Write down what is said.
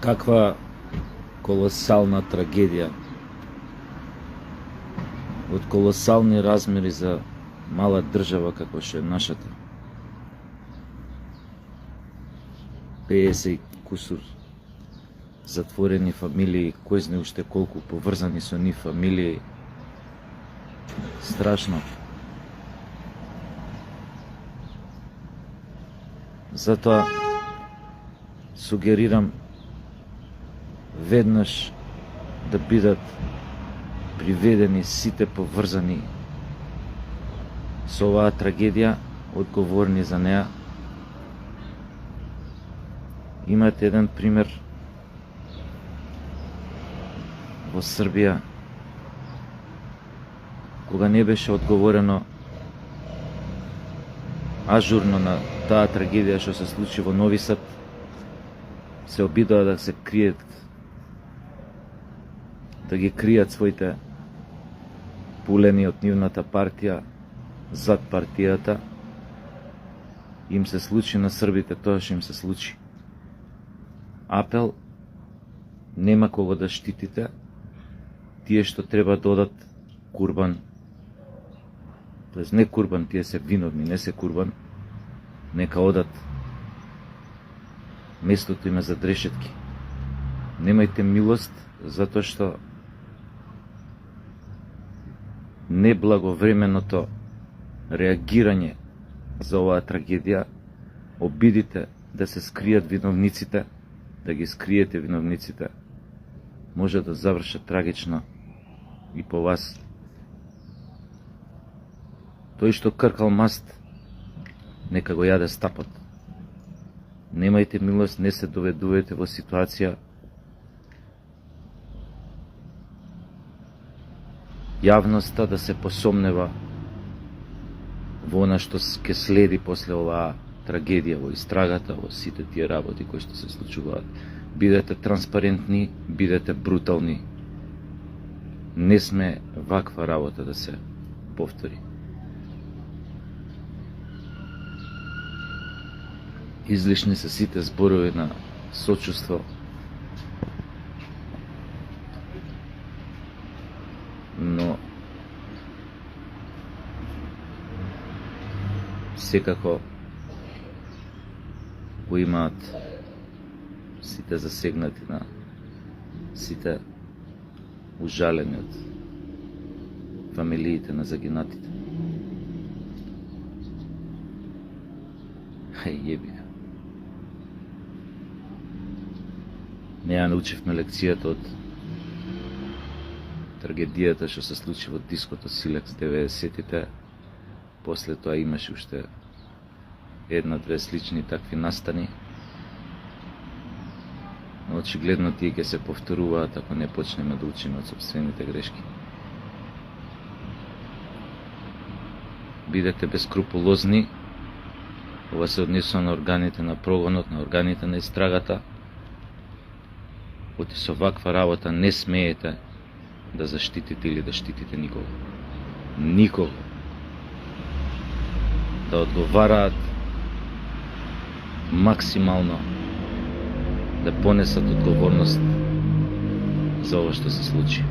Каква колосална трагедија од колосални размери за мала држава како што е нашата. 50 и кусур затворени фамилии, кој знае уште колку поврзани со нив фамилии. Страшно. Затоа сугерирам веднаш да бидат приведени сите поврзани со оваа трагедија, одговорни за неа. Имате еден пример во Србија, кога не беше одговорено ажурно на таа трагедија што се случи во Нови Сад, се обидоа да се криет, да ги кријат своите пулени од нивната партија зад партијата. Им се случи на србите тоа што им се случи. Апел: нема кого да штитите, тие што треба да одат курбан, тоест не курбан, тие се виновни, не се курбан, нека одат, местото им е за дрешетки. Немајте милост, затоа што неблаговременото реагирање за оваа трагедија, обидите да се скријат виновниците, да ги скриете виновниците, може да завршат трагично и по вас. Тој што кркал маст, нека го јаде стапот. Немајте милост, не се доведувате во ситуација јавноста да се посомнева во она што ќе следи после оваа трагедија, во истрагата, во сите тие работи кои што се случуваат. Бидете транспарентни, бидете брутални. Не сме ваква работа да се повтори. Излишни се сите зборови на сочувство, но секако го имаат сите засегнати, на сите ужалени од фамилиите на загинатите. Јеби. Не ја научивме лекцијата од трагедијата што се случи во диското Силекс 90-тите. После тоа имаше уште една-две слични такви настани. Но очигледно тие ќе се повторуваат ако не почнеме да учиме од сопствените грешки. Бидете бескрупулозни. Ова се однесува на органите на прогонот, на органите на истрагата. Оти со ваква работа не смеете да заштитите или да штитите никого. Никого. Да одговараат максимално, да понесат одговорност за ова што се случи.